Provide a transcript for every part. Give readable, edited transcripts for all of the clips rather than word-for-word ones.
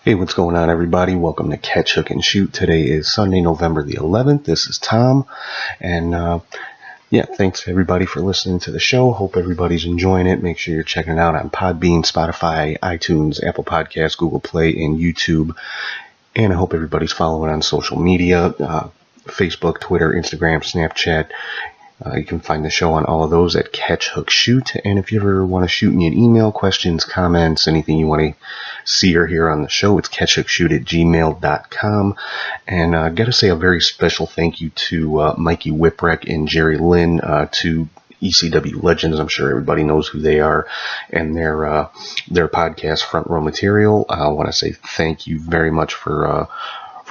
Hey, what's going on, everybody? Welcome to Catch, Hook, and Shoot. Today is Sunday, November the 11th. This is Tom, and thanks to everybody for listening to the show. Hope everybody's enjoying it. Make sure you're checking it out on Podbean, Spotify, iTunes, Apple Podcasts, Google Play, and YouTube. And I hope everybody's following on social media, Facebook, Twitter, Instagram, Snapchat. You can find the show on all of those at Catch, Hook, Shoot. And if you ever want to shoot me an email, questions, comments, anything you want to see or hear on the show, it's catchhookshoot@gmail.com. And I got to say a very special thank you to Mikey Whipwreck and Jerry Lynn, two ECW legends. I'm sure everybody knows who they are, and their podcast, Front Row Material. I want to say thank you very much for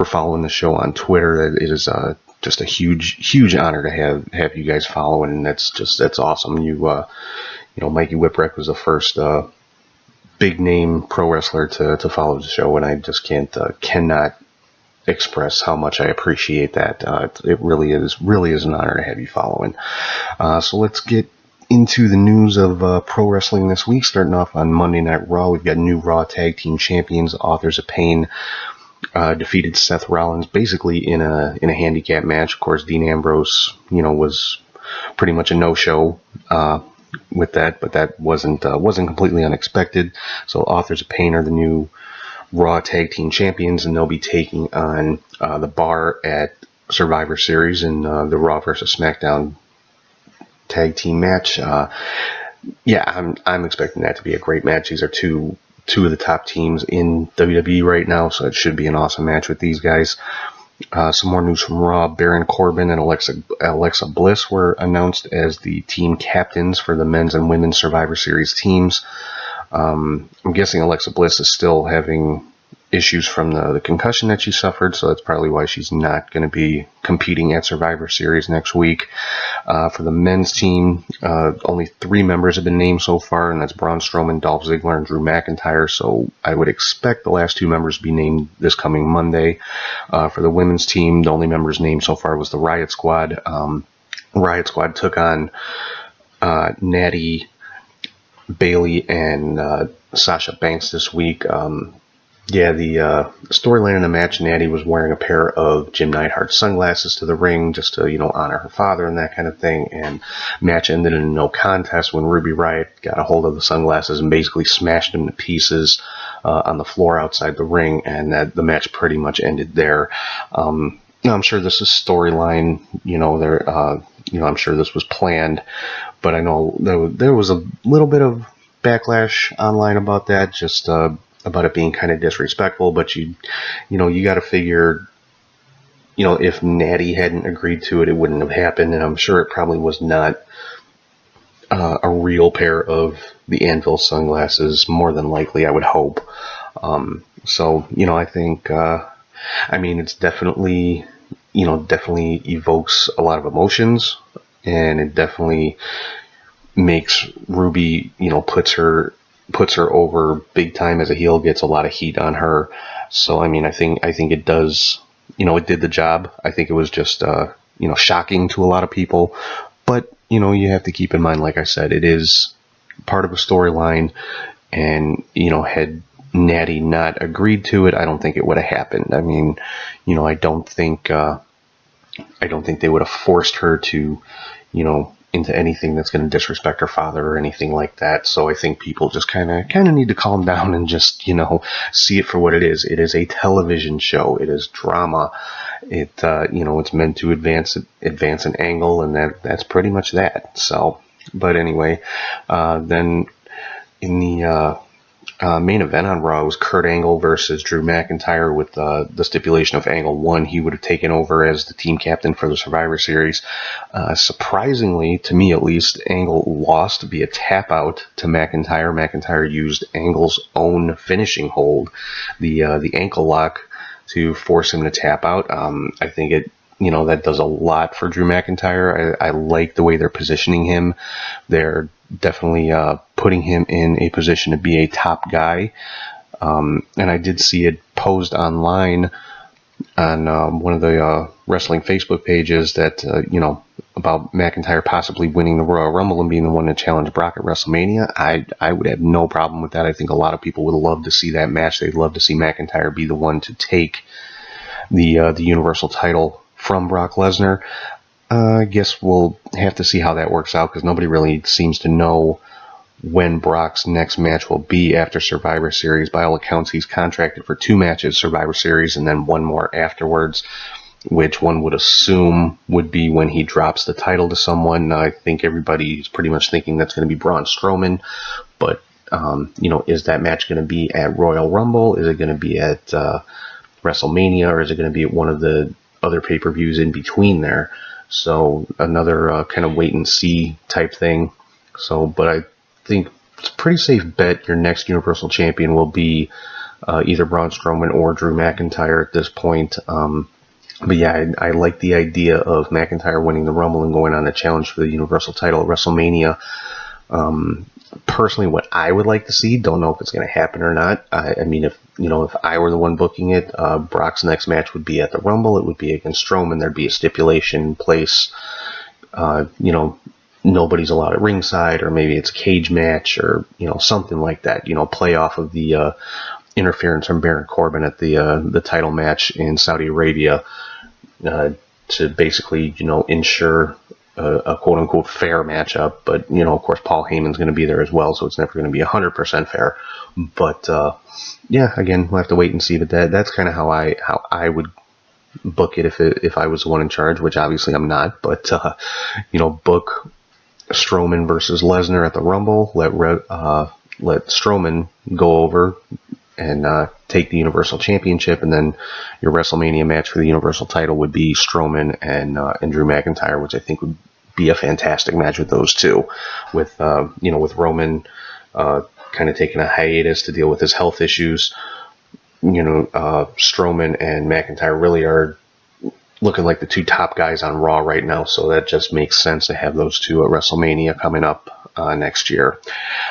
following the show on Twitter. It is just a huge honor to have you guys following, and that's awesome. Mikey Whipwreck was the first big name pro wrestler to follow the show, and I just cannot express how much I appreciate that. It really is an honor to have you following. So let's get into the news of pro wrestling this week. Starting off on Monday Night Raw, we've got new Raw Tag Team Champions. Authors of Pain defeated Seth Rollins basically in a handicap match. Of course, Dean Ambrose, was pretty much a no-show with that, but that wasn't completely unexpected. So Authors of Pain are the new Raw Tag Team Champions, and they'll be taking on the Bar at Survivor Series in the Raw vs. SmackDown tag team match. I'm expecting that to be a great match. These are two of the top teams in WWE right now, so it should be an awesome match with these guys. Some more news from Raw. Baron Corbin and Alexa Bliss were announced as the team captains for the men's and women's Survivor Series teams. I'm guessing Alexa Bliss is still having issues from the concussion that she suffered, so that's probably why she's not going to be competing at Survivor Series next week. For the men's team, only 3 members have been named so far, and that's Braun Strowman, Dolph Ziggler, and Drew McIntyre, so I would expect the last 2 members to be named this coming Monday. For the women's team, the only members named so far was the Riot Squad. Riot Squad took on Natty, Bayley, and Sasha Banks this week. The storyline in the match, Natty was wearing a pair of Jim Neidhart sunglasses to the ring just to, honor her father and that kind of thing. And match ended in a no contest when Ruby Riott got a hold of the sunglasses and basically smashed them to pieces on the floor outside the ring, and the match pretty much ended there. Now, I'm sure this is storyline, I'm sure this was planned, but I know there was a little bit of backlash online about that, just about it being kind of disrespectful. But you got to figure, if Natty hadn't agreed to it, it wouldn't have happened, and I'm sure it probably was not a real pair of the Anvil sunglasses, more than likely, I would hope. I think, it's definitely evokes a lot of emotions, and it definitely makes Ruby, puts her over big time as a heel, gets a lot of heat on her. So, I think it does, it did the job. I think it was just, shocking to a lot of people, but, you have to keep in mind, like I said, it is part of a storyline, and, had Natty not agreed to it, I don't think it would have happened. I don't think they would have forced her to, into anything that's going to disrespect her father or anything like that. So I think people just kind of need to calm down and just, see it for what it is. It is a television show. It is drama. It's meant to advance an angle, and that's pretty much that. So, but anyway, then in the main event on Raw was Kurt Angle versus Drew McIntyre, with the stipulation of Angle won. He would have taken over as the team captain for the Survivor Series. Surprisingly, to me at least, Angle lost via tap out to McIntyre. McIntyre used Angle's own finishing hold, the ankle lock, to force him to tap out. I think it, that does a lot for Drew McIntyre. I like the way they're positioning him. They're definitely putting him in a position to be a top guy. And I did see it posed online on one of the wrestling Facebook pages that, about McIntyre possibly winning the Royal Rumble and being the one to challenge Brock at WrestleMania. I would have no problem with that. I think a lot of people would love to see that match. They'd love to see McIntyre be the one to take the Universal title from Brock Lesnar. I guess we'll have to see how that works out, because nobody really seems to know when Brock's next match will be after Survivor Series. By all accounts, he's contracted for 2 matches Survivor Series and then 1 more afterwards, which one would assume would be when he drops the title to someone. I think everybody's pretty much thinking that's going to be Braun Strowman, but is that match going to be at Royal Rumble? Is it going to be at WrestleMania, or is it going to be at one of the other pay-per-views in between there? So another kind of wait and see type thing. So, but I think it's a pretty safe bet your next Universal Champion will be either Braun Strowman or Drew McIntyre at this point. But yeah, I like the idea of McIntyre winning the Rumble and going on a challenge for the Universal title at WrestleMania. Personally, what I would like to see, don't know if it's going to happen or not. I mean, if I were the one booking it, Brock's next match would be at the Rumble. It would be against Strowman. There'd be a stipulation in place. Nobody's allowed at ringside, or maybe it's a cage match, or something like that. Play off of the interference from Baron Corbin at the title match in Saudi Arabia, to basically ensure a quote-unquote fair matchup. But of course, Paul Heyman's going to be there as well, so it's never going to be 100% fair. But yeah, again, we'll have to wait and see. But that's kind of how I would book it if I was the one in charge, which obviously I'm not. But book Strowman versus Lesnar at the Rumble. Let Strowman go over and take the Universal Championship, and then your WrestleMania match for the Universal title would be Strowman and Drew McIntyre, which I think would be a fantastic match with those two, with Roman kind of taking a hiatus to deal with his health issues. Strowman and McIntyre really are looking like the 2 top guys on Raw right now, so that just makes sense to have those 2 at WrestleMania coming up next year.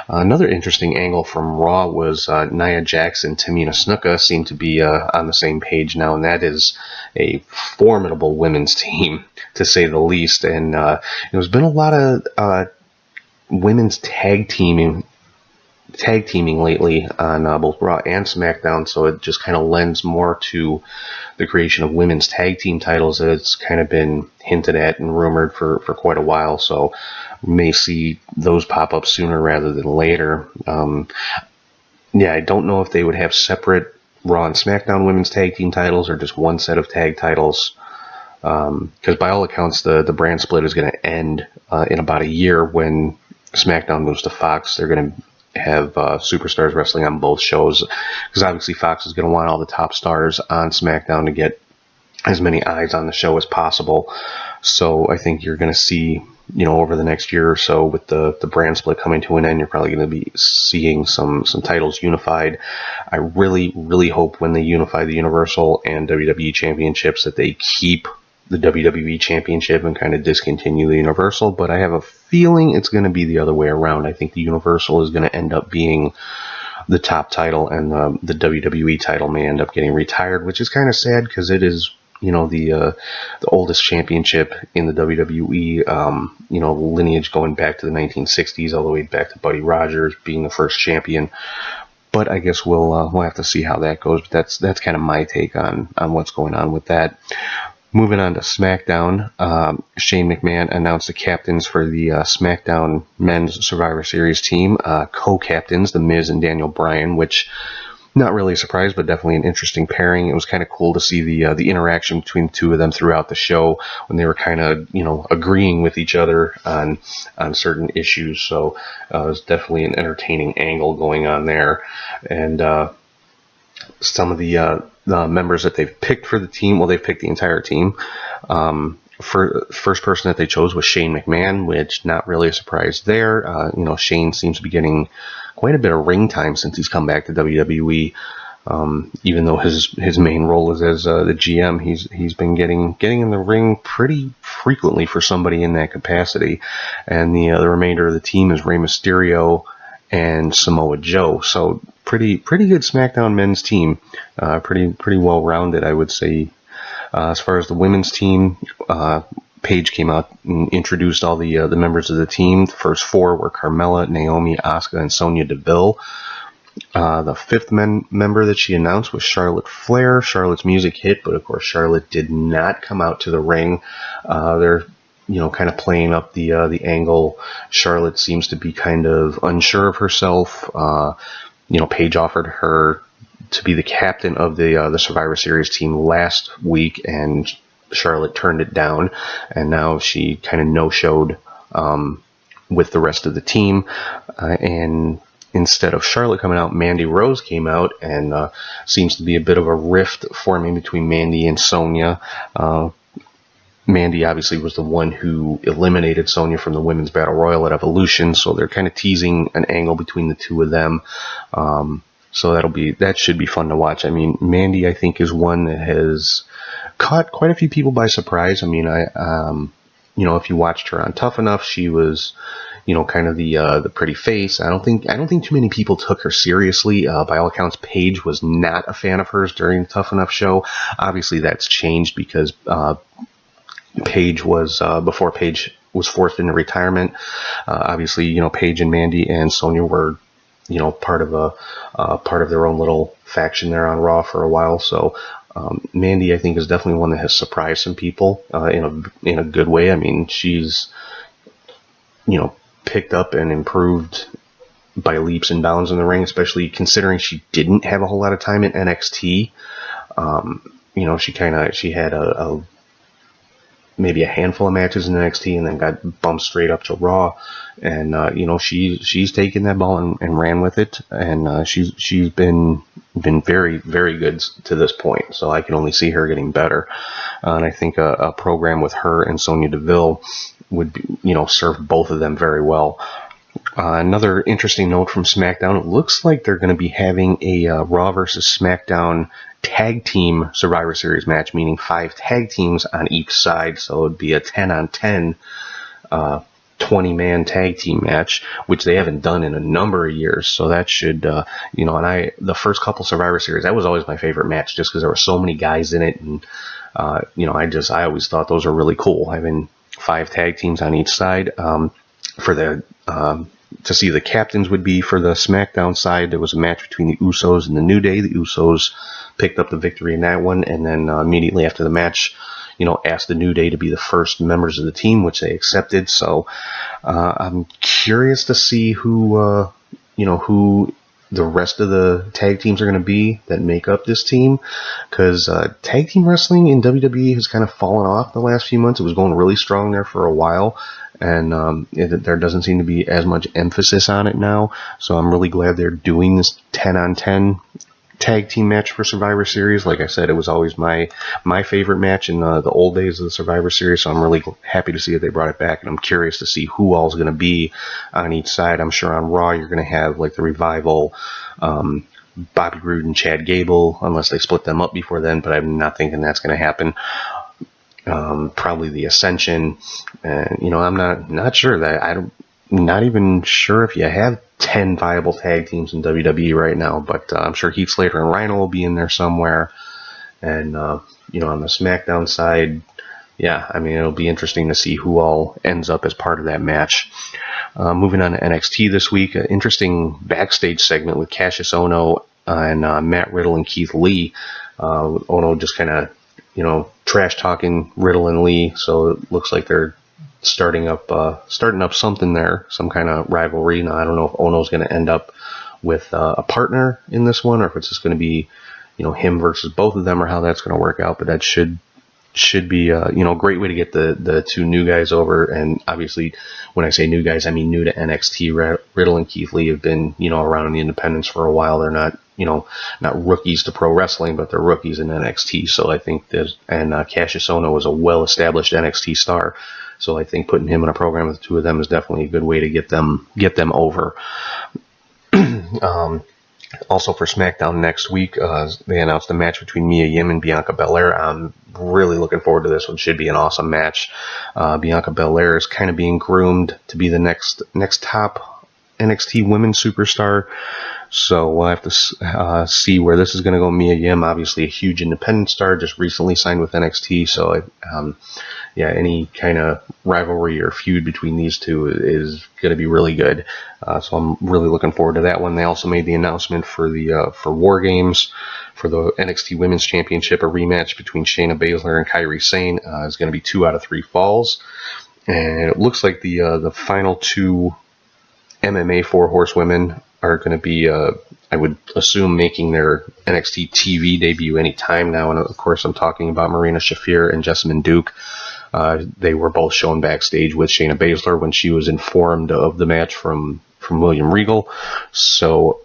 Another interesting angle from Raw was Nia Jax and Tamina Snuka seem to be on the same page now, and that is a formidable women's team, to say the least. And there's been a lot of women's tag teaming lately on both Raw and SmackDown, so it just kind of lends more to the creation of women's tag team titles that it's kind of been hinted at and rumored for quite a while. So we may see those pop up sooner rather than later. I don't know if they would have separate Raw and SmackDown women's tag team titles, or just one set of tag titles, because by all accounts the brand split is going to end in about a year when SmackDown moves to Fox. They're going to have superstars wrestling on both shows, because obviously Fox is going to want all the top stars on SmackDown to get as many eyes on the show as possible. So I think you're going to see, over the next year or so, with the brand split coming to an end, you're probably going to be seeing some titles unified. I really, really hope when they unify the Universal and WWE championships that they keep the WWE Championship and kind of discontinue the Universal, but I have a feeling it's going to be the other way around. I think the Universal is going to end up being the top title, and the WWE title may end up getting retired, which is kind of sad, because it is, the oldest championship in the WWE, lineage going back to the 1960s, all the way back to Buddy Rogers being the first champion. But I guess we'll have to see how that goes. But that's kind of my take on what's going on with that. Moving on to SmackDown, Shane McMahon announced the captains for the SmackDown Men's Survivor Series team, co-captains, The Miz and Daniel Bryan, which, not really a surprise, but definitely an interesting pairing. It was kind of cool to see the interaction between the 2 of them throughout the show, when they were kind of, agreeing with each other on certain issues. So it was definitely an entertaining angle going on there. And some of the members that they've picked for the team, well, they've picked the entire team. First person that they chose was Shane McMahon, which, not really a surprise there. Shane seems to be getting quite a bit of ring time since he's come back to WWE. Even though his main role is as the GM, he's been getting in the ring pretty frequently for somebody in that capacity. And the remainder of the team is Rey Mysterio and Samoa Joe. So pretty good SmackDown men's team. Pretty well rounded, I would say. As far as the women's team, Paige came out and introduced all the members of the team. The first four were Carmella, Naomi, Asuka, and Sonya Deville. The fifth member that she announced was Charlotte Flair. Charlotte's music hit, but of course Charlotte did not come out to the ring. They're kind of playing up the angle. Charlotte seems to be kind of unsure of herself. Paige offered her to be the captain of the Survivor Series team last week, and Charlotte turned it down, and now she kind of no-showed with the rest of the team, and instead of Charlotte coming out, Mandy Rose came out, and seems to be a bit of a rift forming between Mandy and Sonya. Mandy obviously was the one who eliminated Sonya from the Women's Battle Royal at Evolution, so they're kind of teasing an angle between the two of them. So that should be fun to watch. I mean, Mandy, I think, is one that has caught quite a few people by surprise. I mean, if you watched her on Tough Enough, she was, kind of the pretty face. I don't think too many people took her seriously. By all accounts, Paige was not a fan of hers during the Tough Enough show. Obviously, that's changed because Paige was before Paige was forced into retirement. Obviously, Paige and Mandy and Sonya were, part of their own little faction there on Raw for a while. So Mandy, I think, is definitely one that has surprised some people in a good way. I mean, she's picked up and improved by leaps and bounds in the ring, especially considering she didn't have a whole lot of time in NXT. She had maybe a handful of matches in NXT and then got bumped straight up to Raw, and she's taken that ball and ran with it, and she's been very, very good to this point. So I can only see her getting better, and I think a program with her and Sonya Deville would be, serve both of them very well. Another interesting note from SmackDown: it looks like they're going to be having a Raw versus SmackDown tag team Survivor Series match, meaning 5 tag teams on each side. So it would be a 10-on-10 20-man tag team match, which they haven't done in a number of years. So that should, the first couple Survivor Series, that was always my favorite match, just because there were so many guys in it, and I always thought those were really cool, having 5 tag teams on each side. To see the captains would be for the SmackDown side, there was a match between the Usos and the New Day. The Usos picked up the victory in that one, and then immediately after the match, asked the New Day to be the first members of the team, which they accepted. So I'm curious to see who the rest of the tag teams are going to be that make up this team, because tag team wrestling in WWE has kind of fallen off the last few months. It was going really strong there for a while, and there doesn't seem to be as much emphasis on it now. So I'm really glad they're doing this 10-on-10 tag team match for Survivor Series. Like I said, it was always my favorite match in the old days of the Survivor Series, so I'm really happy to see that they brought it back, and I'm curious to see who all is going to be on each side. I'm sure on Raw you're going to have like the Revival, Bobby Roode and Chad Gable, unless they split them up before then, but I'm not thinking that's going to happen. Probably the Ascension, and I'm not sure that I'm not even sure if you have 10 viable tag teams in WWE right now, but I'm sure Heath Slater and Rhino will be in there somewhere. And on the SmackDown side, it'll be interesting to see who all ends up as part of that match. Moving on to NXT this week, an interesting backstage segment with Cassius Ohno and Matt Riddle and Keith Lee. Ohno just kind of trash talking Riddle and Lee, so it looks like they're starting up something there, some kind of rivalry. Now I don't know if Ohno's going to end up with a partner in this one, or if it's just going to be him versus both of them, or how that's going to work out. But that should be a great way to get the two new guys over. And obviously, when I say new guys, I mean new to NXT. Riddle and Keith Lee have been around in the independents for a while. They're not not rookies to pro wrestling, but they're rookies in NXT. So I think Cassius Ohno is a well-established NXT star. So I think putting him in a program with the two of them is definitely a good way to get them over. Also for SmackDown next week, they announced a match between Mia Yim and Bianca Belair. I'm really looking forward to this one. Should be an awesome match. Bianca Belair is kind of being groomed to be the next top NXT Women's Superstar. So we'll have to see where this is going to go. Mia Yim, obviously a huge independent star, just recently signed with NXT. So, yeah, any kind of rivalry or feud between these two is going to be really good. So I'm really looking forward to that one. They also made the announcement for the for War Games for the NXT Women's Championship, a rematch between Shayna Baszler and Kairi Sane is going to be 2 out of 3 falls. And it looks like the final 2 MMA 4 horsewomen are going to be, I would assume, making their NXT TV debut any time now. And of course, I'm talking about Marina Shafir and Jessamine Duke. They were both shown backstage with Shayna Baszler when she was informed of the match from William Regal. So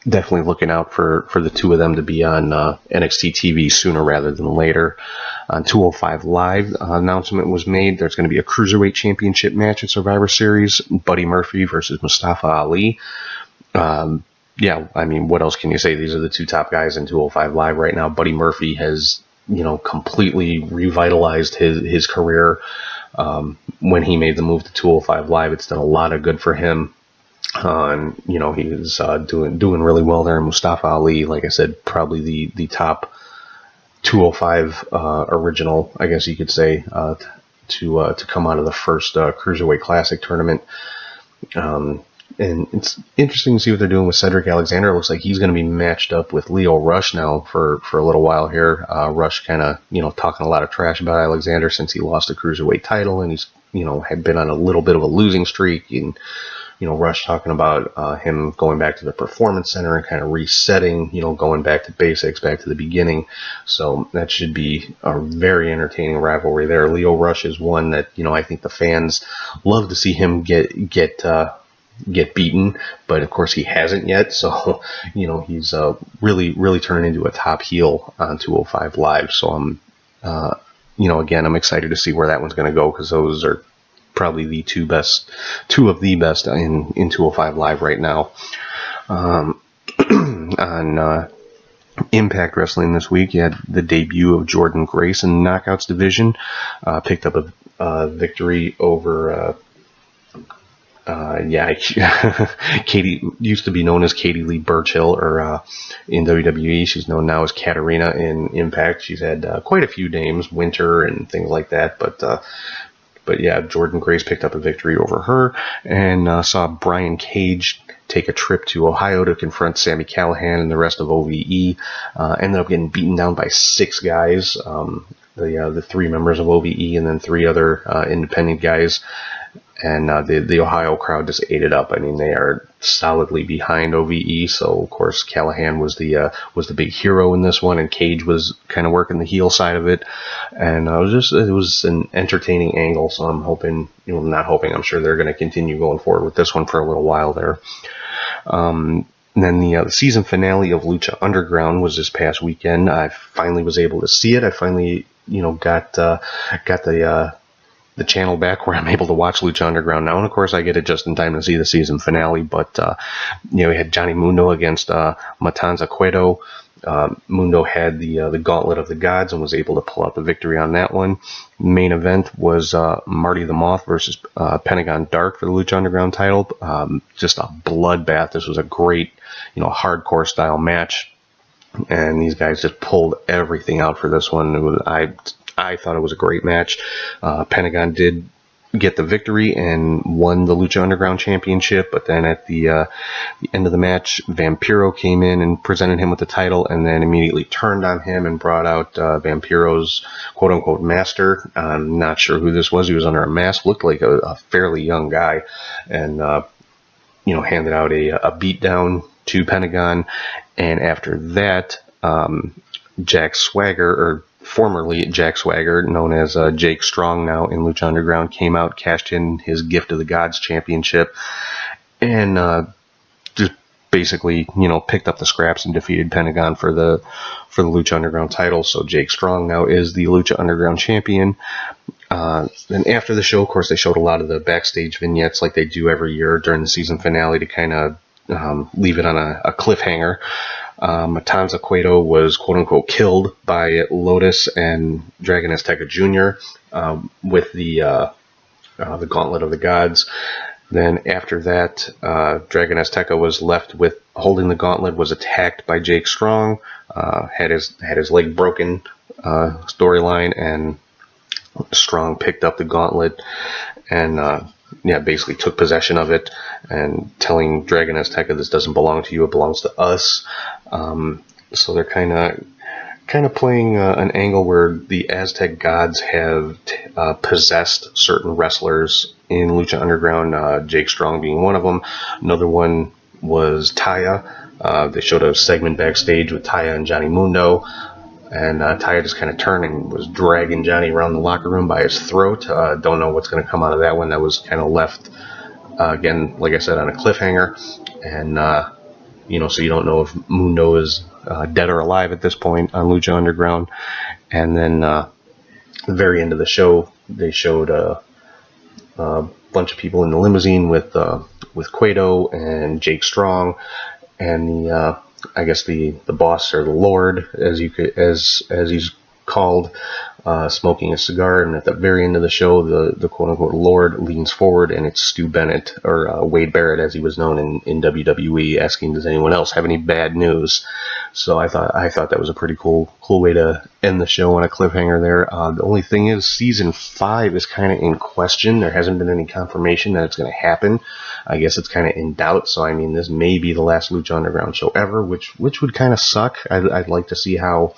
definitely looking out for the 2 of them to be on NXT TV sooner rather than later. On 205 Live, announcement was made. There's going to be a Cruiserweight Championship match at Survivor Series. Buddy Murphy versus Mustafa Ali. Yeah, I mean, what else can you say? These are the 2 top guys in 205 Live right now. Buddy Murphy has, completely revitalized his career. When he made the move to 205 Live, it's done a lot of good for him. He's doing really well there. Mustafa Ali, like I said, probably the top 205 original, I guess you could say, to come out of the first Cruiserweight Classic tournament. And it's interesting to see what they're doing with Cedric Alexander. It looks like he's going to be matched up with Leo Rush now for a little while here. Rush kind of, talking a lot of trash about Alexander since he lost the Cruiserweight title, and he's, had been on a little bit of a losing streak. And, Rush talking about him going back to the Performance Center and kind of resetting, going back to basics, back to the beginning. So that should be a very entertaining rivalry there. Leo Rush is one that, I think the fans love to see him get beaten, but of course he hasn't yet. So, he's really turning into a top heel on 205 Live. So I'm, again, I'm excited to see where that one's going to go, because those are probably the 2 of the best in 205 Live right now. On Impact Wrestling this week, you had the debut of Jordynne Grace in the Knockouts division. Picked up a victory over Katie, used to be known as Katie Lee Burchill, or in WWE. She's known now as Katarina in Impact. She's had quite a few names, Winter and things like that, but yeah, Jordynne Grace picked up a victory over her, and saw Brian Cage take a trip to Ohio to confront Sami Callihan and the rest of OVE. Ended up getting beaten down by 6 guys, the 3 members of OVE and then 3 other independent guys. And the Ohio crowd just ate it up. I mean, they are solidly behind OVE. So of course Callahan was the big hero in this one, and Cage was kind of working the heel side of it. And it was an entertaining angle. So I'm hoping, I'm sure they're going to continue going forward with this one for a little while there. And then the season finale of Lucha Underground was this past weekend. I finally was able to see it. I finally, got the channel back where I'm able to watch Lucha Underground now, and of course I get it just in time to see the season finale. But we had Johnny Mundo against Matanza Cueto. Mundo had the Gauntlet of the Gods and was able to pull out the victory on that one. Main event was Marty the Moth versus Pentagon Dark for the Lucha Underground title. Just a bloodbath. This was a great, hardcore style match, and these guys just pulled everything out for this one. I thought it was a great match. Pentagon did get the victory and won the Lucha Underground Championship, but then at the end of the match, Vampiro came in and presented him with the title, and then immediately turned on him and brought out Vampiro's quote-unquote master. I'm not sure who this was. He was under a mask, looked like a fairly young guy, and handed out a beatdown to Pentagon. And after that, Jack Swagger, or formerly Jack Swagger, known as Jake Strong now in Lucha Underground, came out, cashed in his Gift of the Gods championship, and just basically, picked up the scraps and defeated Pentagon for the Lucha Underground title. So Jake Strong now is the Lucha Underground champion. Then after the show, of course, they showed a lot of the backstage vignettes like they do every year during the season finale to kind of leave it on a cliffhanger. Matanza Cueto was quote-unquote killed by Lotus and Dragon Azteca Jr. With the Gauntlet of the Gods. Then after that, Dragon Azteca was left with holding the gauntlet, was attacked by Jake Strong, had his leg broken storyline, and Strong picked up the gauntlet and basically took possession of it and telling Dragon Azteca, this doesn't belong to you, it belongs to us. So they're kind of playing an angle where the Aztec gods have possessed certain wrestlers in Lucha Underground, Jake Strong being one of them. Another one was Taya. They showed a segment backstage with Taya and Johnny Mundo, and Taya just kind of turned and was dragging Johnny around the locker room by his throat. Don't know what's going to come out of that one. That was kind of left, again, like I said, on a cliffhanger. And, so you don't know if Mundo is dead or alive at this point on Lucha Underground. And then at the very end of the show, they showed a bunch of people in the limousine with Cueto and Jake Strong and the I guess the boss, or the Lord, as he's called, smoking a cigar. And at the very end of the show, the quote unquote Lord leans forward, and it's Stu Bennett, or Wade Barrett as he was known in WWE, asking, does anyone else have any bad news? So I thought that was a pretty cool way to end the show on a cliffhanger there. The only thing is, season 5 is kind of in question. There hasn't been any confirmation that it's going to happen. I guess it's kind of in doubt. So I mean, this may be the last Lucha Underground show ever, which would kind of suck. I'd like to see how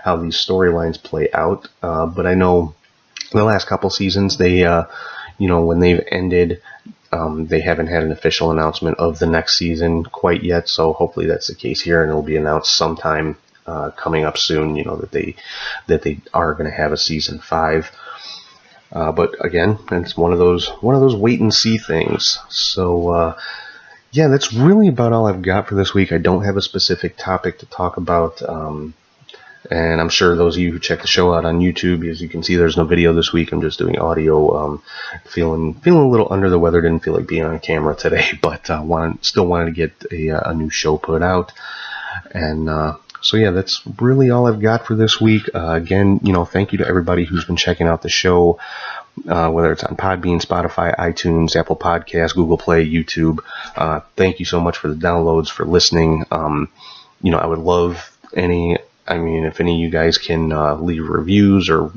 these storylines play out. But I know the last couple seasons, they when they've ended, they haven't had an official announcement of the next season quite yet. So hopefully that's the case here, and it'll be announced sometime coming up soon. That they are going to have a season 5. But again, it's one of those wait and see things. So yeah, that's really about all I've got for this week. I don't have a specific topic to talk about. And I'm sure those of you who check the show out on YouTube, as you can see, there's no video this week. I'm just doing audio. Feeling a little under the weather. Didn't feel like being on camera today, but still wanted to get a new show put out. And so yeah, that's really all I've got for this week. Again, thank you to everybody who's been checking out the show, whether it's on Podbean, Spotify, iTunes, Apple Podcasts, Google Play, YouTube. Thank you so much for the downloads, for listening. I would love if any of you guys can leave reviews or,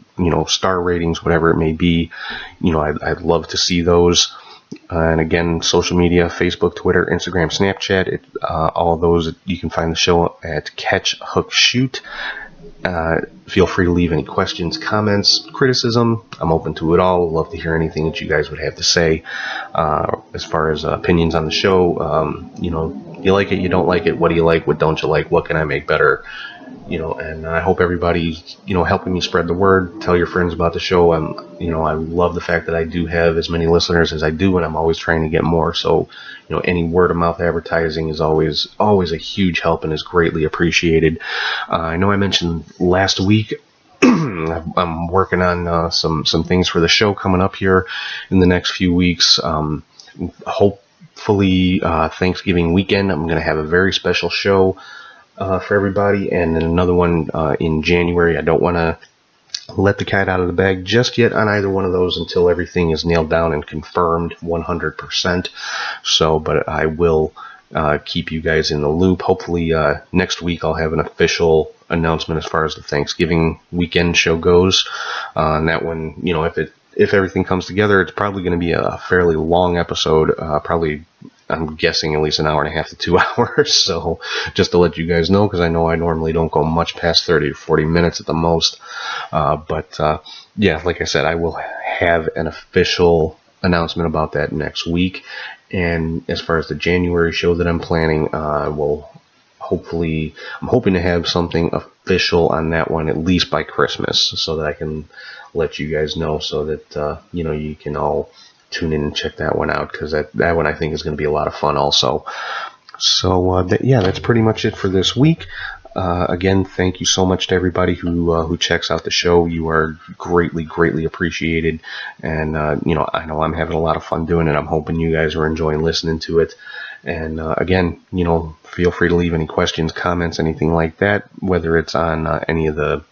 star ratings, whatever it may be, I'd love to see those. And again, social media, Facebook, Twitter, Instagram, Snapchat, all of those, you can find the show at Catch, Hook, Shoot. Feel free to leave any questions, comments, criticism. I'm open to it all. Love to hear anything that you guys would have to say as far as opinions on the show. You like it, you don't like it. What do you like? What don't you like? What can I make better? And I hope everybody's, helping me spread the word. Tell your friends about the show. I love the fact that I do have as many listeners as I do, and I'm always trying to get more. So, any word of mouth advertising is always a huge help and is greatly appreciated. I know I mentioned last week, I'm working on some things for the show coming up here in the next few weeks. Hopefully, Thanksgiving weekend, I'm going to have a very special show for everybody, and then another one in January. I don't want to let the cat out of the bag just yet on either one of those until everything is nailed down and confirmed 100%. So, but I will keep you guys in the loop. Hopefully next week I'll have an official announcement as far as the Thanksgiving weekend show goes. And that one, if everything comes together, it's probably going to be a fairly long episode, probably, I'm guessing, at least an hour and a half to 2 hours. So just to let you guys know, because I know I normally don't go much past 30 to 40 minutes at the most. But yeah, like I said, I will have an official announcement about that next week. And as far as the January show that I'm planning, I'm hoping to have something official on that one at least by Christmas, so that I can let you guys know, so that you can all tune in and check that one out, because that one I think is going to be a lot of fun also. So that's pretty much it for this week. Again, thank you so much to everybody who checks out the show. You are greatly appreciated, and I know I'm having a lot of fun doing it. I'm hoping you guys are enjoying listening to it. And again, feel free to leave any questions, comments, anything like that, whether it's on any of the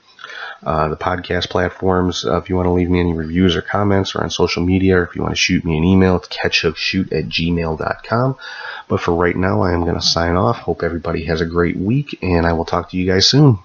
the podcast platforms. If you want to leave me any reviews or comments, or on social media, or if you want to shoot me an email, it's catchhookshoot@gmail.com. But for right now, I am going to sign off. Hope everybody has a great week, and I will talk to you guys soon.